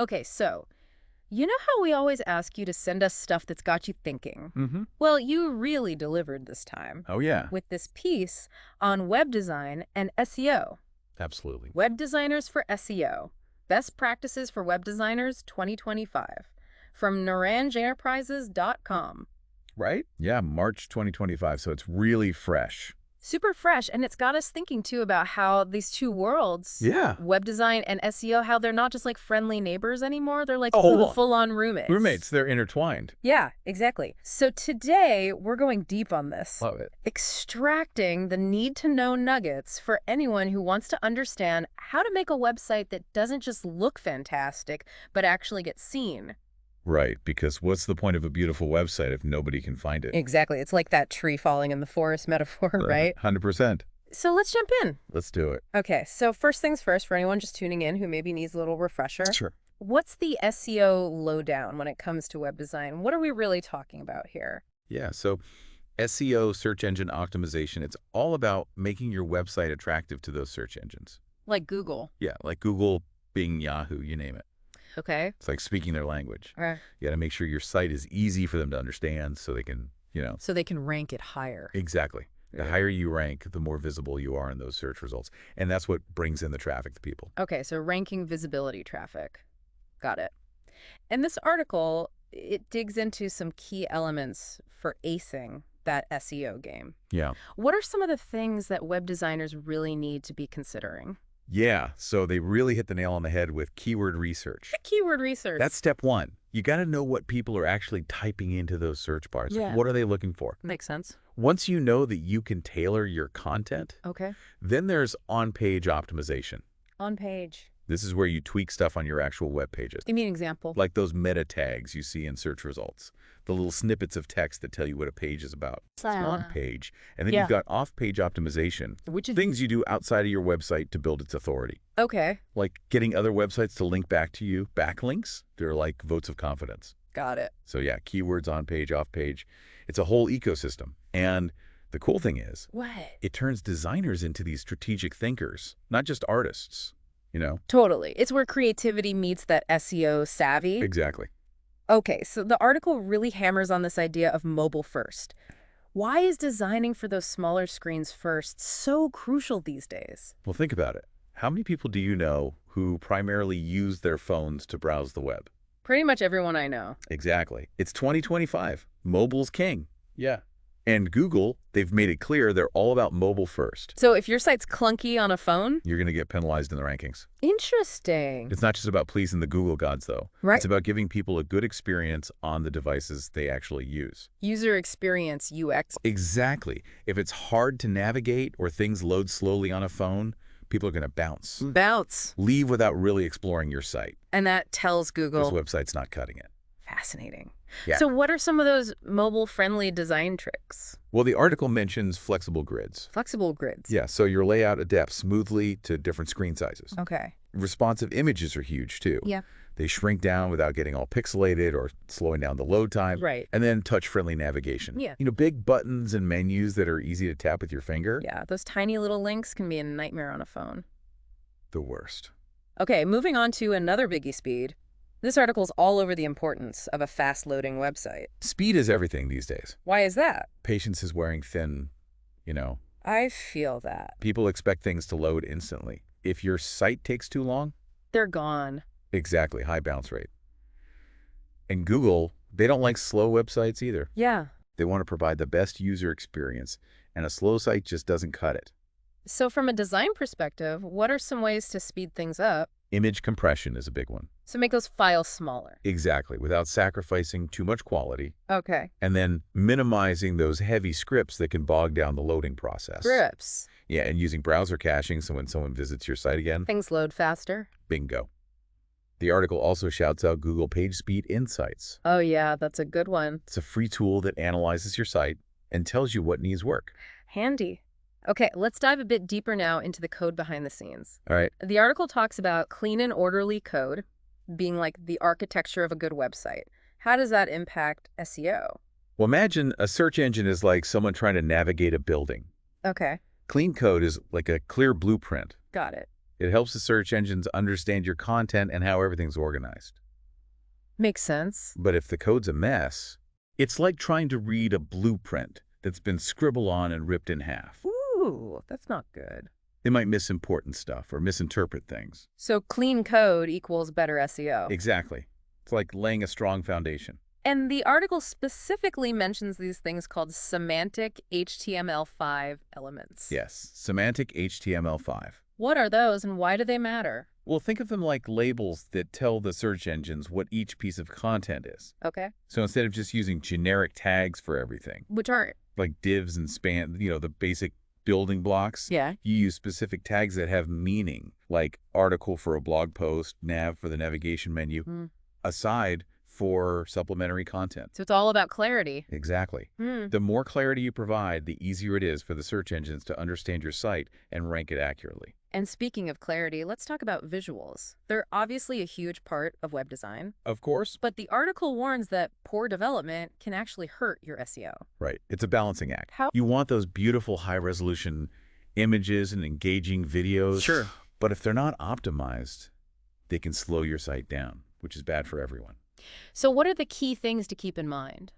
Okay, so you know how we always ask you to send us stuff that's got you thinking? Mm-hmm. Well, you really delivered this time Oh, yeah. with this piece on web design and SEO. Absolutely. Web Designers for SEO. Best Practices for Web Designers 2025 from naranjenterprises.com. Right? Yeah, March 2025, so it's really fresh. Super fresh, and it's got us thinking, too, about how these two worlds, Yeah. web design and SEO, how they're not just like friendly neighbors anymore. They're like Oh, full-on roommates. roommates, they're intertwined. Yeah, exactly. So today, we're going deep on this. Love it. Extracting the need-to-know nuggets for anyone who wants to understand how to make a website that doesn't just look fantastic, but actually get seen. Right, because what's the point of a beautiful website if nobody can find it? Exactly. It's like that tree falling in the forest metaphor, right? 100%. So let's jump in. Let's do it. Okay, so first things first, for anyone just tuning in who maybe needs a little refresher. Sure. What's the SEO lowdown when it comes to web design? What are we really talking about here? Yeah, so SEO, search engine optimization, it's all about making your website attractive to those search engines. Like Google. Yeah, like Google, Bing, Yahoo, you name it. Okay. It's like speaking their language. Okay. You got to make sure your site is easy for them to understand so they can, So they can rank it higher. Exactly. The Yeah. higher you rank, the more visible you are in those search results. And that's what brings in the traffic to people. Okay, so ranking visibility traffic. Got it. And this article, it digs into some key elements for acing that SEO game. Yeah. What are some of the things that web designers really need to be considering? Yeah. So they really hit the nail on the head with keyword research. Keyword research. That's step one. You got to know what people are actually typing into those search bars. Yeah. What are they looking for? Makes sense. Once you know that you can tailor your content, Okay. then there's on-page optimization. On page. This is where you tweak stuff on your actual web pages, Give me an example. like those meta tags you see in search results, the little snippets of text that tell you what a page is about. It's on page. And then Yeah. you've got off-page optimization, Which is things you do outside of your website to build its authority. okay. Like getting other websites to link back to you. Backlinks, they're like votes of confidence. Got it. So yeah, keywords on page, off page. It's a whole ecosystem. And the cool thing is, What? it turns designers into these strategic thinkers, not just artists, Totally. It's where creativity meets that SEO savvy. Exactly. Okay, so the article really hammers on this idea of mobile first. Why is designing for those smaller screens first so crucial these days? Well, think about it. How many people do you know who primarily use their phones to browse the web? Pretty much everyone I know. Exactly. It's 2025. Mobile's king. Yeah. And Google, they've made it clear they're all about mobile first. So if your site's clunky on a phone? You're going to get penalized in the rankings. Interesting. It's not just about pleasing the Google gods, though. Right. It's about giving people a good experience on the devices they actually use. User experience, UX. Exactly. If it's hard to navigate or things load slowly on a phone, people are going to bounce. Bounce. Leave without really exploring your site. And that tells Google. This website's not cutting it. Fascinating. Yeah. So what are some of those mobile-friendly design tricks? Well, the article mentions flexible grids. Flexible grids. Yeah, so your layout adapts smoothly to different screen sizes. Okay. Responsive images are huge, too. Yeah. They shrink down without getting all pixelated or slowing down the load time. Right. And then touch-friendly navigation. Yeah. Big buttons and menus that are easy to tap with your finger. Yeah, those tiny little links can be a nightmare on a phone. The worst. Okay, moving on to another biggie, speed. This article's all over the importance of a fast-loading website. Speed is everything these days. Why is that? Patience is wearing thin, I feel that. People expect things to load instantly. If your site takes too long, They're gone. exactly, high bounce rate. And Google, they don't like slow websites either. Yeah. They want to provide the best user experience, and a slow site just doesn't cut it. So from a design perspective, what are some ways to speed things up? Image compression is a big one. So make those files smaller. Exactly, without sacrificing too much quality, Okay. and then minimizing those heavy scripts that can bog down the loading process. Scripts. Yeah, and using browser caching so when someone visits your site again, Things load faster. bingo. The article also shouts out Google PageSpeed Insights. Oh yeah, that's a good one. It's a free tool that analyzes your site and tells you what needs work. Handy. Okay, let's dive a bit deeper now into the code behind the scenes. All right. The article talks about clean and orderly code being like the architecture of a good website. How does that impact SEO? Well, imagine a search engine is like someone trying to navigate a building. Okay, Clean code is like a clear blueprint. got it. It helps the search engines understand your content and how everything's organized. Makes sense. But if the code's a mess, it's like trying to read a blueprint that's been scribbled on and ripped in half. Ooh, that's not good. They might miss important stuff or misinterpret things. So clean code equals better SEO. Exactly. It's like laying a strong foundation. And the article specifically mentions these things called semantic HTML5 elements. Yes, semantic HTML5. What are those and why do they matter? Well, think of them like labels that tell the search engines what each piece of content is. Okay. So instead of just using generic tags for everything, Which are, like divs and span, the basic building blocks, yeah. you use specific tags that have meaning, like article for a blog post, nav for the navigation menu, aside for supplementary content. So it's all about clarity. Exactly. The more clarity you provide, the easier it is for the search engines to understand your site and rank it accurately. And speaking of clarity, let's talk about visuals. They're obviously a huge part of web design, Of course. but the article warns that poor development can actually hurt your SEO. Right. It's a balancing act. How? You want those beautiful high-resolution images and engaging videos. Sure. But if they're not optimized, they can slow your site down, which is bad for everyone. So what are the key things to keep in mind?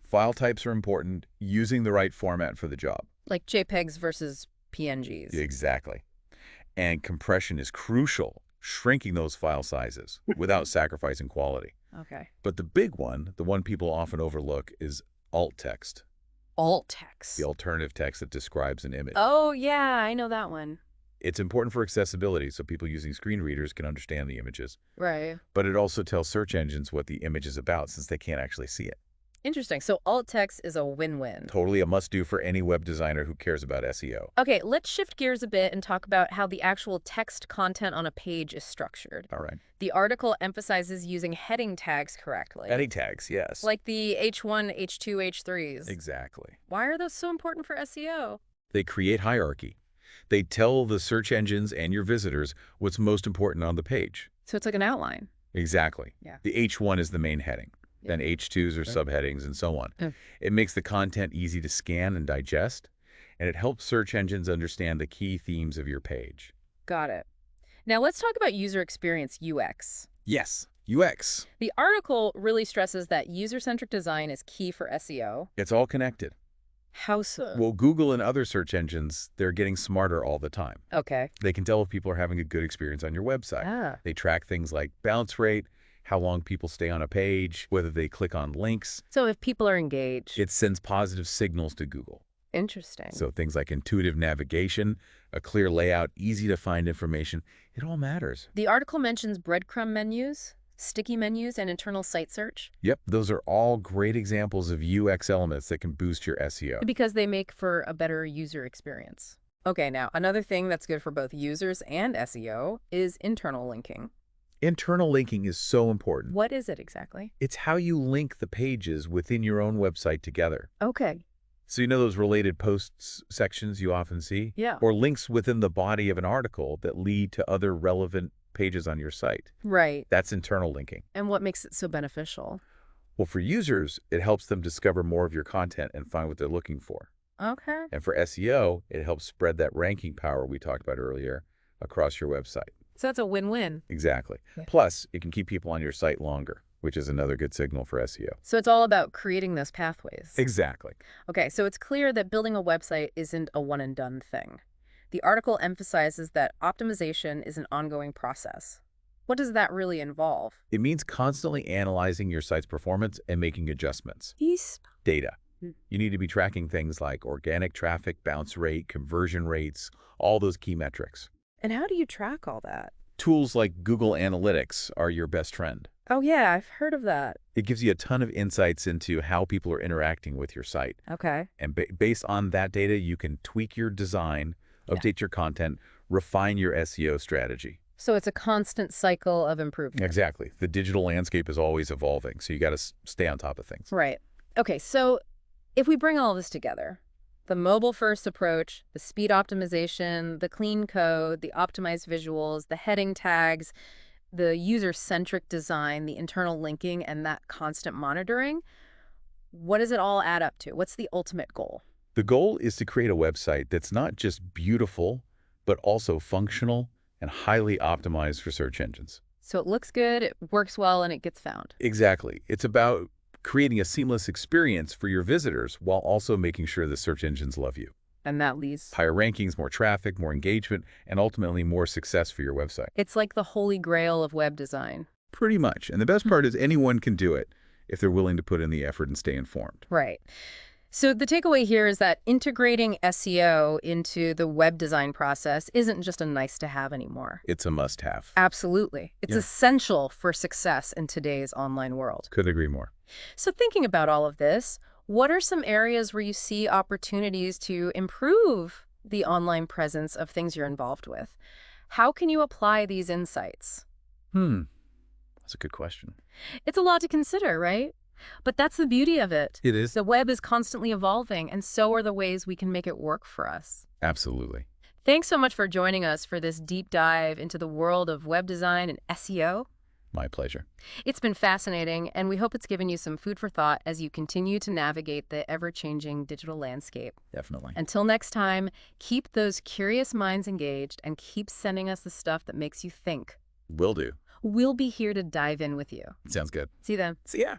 File types are important, using the right format for the job. Like JPEGs versus PNGs. Exactly. And compression is crucial, shrinking those file sizes without sacrificing quality. Okay. But the big one, the one people often overlook, is alt text, Alt text. the alternative text that describes an image. Oh, yeah, I know that one. It's important for accessibility so people using screen readers can understand the images, Right. but it also tells search engines what the image is about since they can't actually see it. Interesting. So alt text is a win-win. Totally a must-do for any web designer who cares about SEO. Okay, let's shift gears a bit and talk about how the actual text content on a page is structured. All right. The article emphasizes using heading tags correctly. Heading tags, yes. Like the H1, H2, H3s. Exactly. Why are those so important for SEO? They create hierarchy. They tell the search engines and your visitors what's most important on the page. So it's like an outline. Exactly. Yeah. The H1 is the main heading. Yeah. Then H2s are subheadings and so on. It makes the content easy to scan and digest, and it helps search engines understand the key themes of your page. Got it. Now let's talk about user experience, UX. Yes, UX. The article really stresses that user-centric design is key for SEO. It's all connected. How so? Well, Google and other search engines, they're getting smarter all the time. Okay. They can tell if people are having a good experience on your website. Ah. They track things like bounce rate, how long people stay on a page, whether they click on links. So if people are engaged. It sends positive signals to Google. Interesting. So things like intuitive navigation, a clear layout, easy to find information, it all matters. The article mentions breadcrumb menus, sticky menus, and internal site search. Yep, those are all great examples of UX elements that can boost your SEO. Because they make for a better user experience. Okay, now another thing that's good for both users and SEO is internal linking. Internal linking is so important. What is it exactly? It's how you link the pages within your own website together. Okay. So you know those related posts sections you often see? Yeah. Or links within the body of an article that lead to other relevant pages on your site. Right. That's internal linking. And what makes it so beneficial? Well, for users, it helps them discover more of your content and find what they're looking for. Okay. And for SEO, it helps spread that ranking power we talked about earlier across your website. So that's a win-win. Exactly. Yeah. Plus, it can keep people on your site longer, which is another good signal for SEO. So it's all about creating those pathways. Exactly. Okay, so it's clear that building a website isn't a one-and-done thing. The article emphasizes that optimization is an ongoing process. What does that really involve? It means constantly analyzing your site's performance and making adjustments. East. Data. You need to be tracking things like organic traffic, bounce rate, conversion rates, all those key metrics. And how do you track all that? Tools like Google Analytics are your best friend. Oh, yeah, I've heard of that. It gives you a ton of insights into how people are interacting with your site. Okay. And based on that data, you can tweak your design, update your content, refine your SEO strategy. So it's a constant cycle of improvement. Exactly. The digital landscape is always evolving, so you got to stay on top of things. Right. Okay, so if we bring all this together, the mobile-first approach, the speed optimization, the clean code, the optimized visuals, the heading tags, the user-centric design, the internal linking, and that constant monitoring, what does it all add up to? What's the ultimate goal? The goal is to create a website that's not just beautiful, but also functional and highly optimized for search engines. So it looks good, it works well, and it gets found. Exactly. It's about creating a seamless experience for your visitors while also making sure the search engines love you. And that leads. Higher rankings, more traffic, more engagement, and ultimately more success for your website. It's like the holy grail of web design. Pretty much. And the best part is anyone can do it if they're willing to put in the effort and stay informed. Right. So the takeaway here is that integrating SEO into the web design process isn't just a nice to have anymore. It's a must-have. Absolutely. It's essential for success in today's online world. Could agree more. So thinking about all of this, what are some areas where you see opportunities to improve the online presence of things you're involved with? How can you apply these insights? That's a good question. It's a lot to consider, right? But that's the beauty of it. It is. The web is constantly evolving, and so are the ways we can make it work for us. Absolutely. Thanks so much for joining us for this deep dive into the world of web design and SEO. My pleasure. It's been fascinating, and we hope it's given you some food for thought as you continue to navigate the ever-changing digital landscape. Definitely. Until next time, keep those curious minds engaged and keep sending us the stuff that makes you think. Will do. We'll be here to dive in with you. Sounds good. See you then. See ya.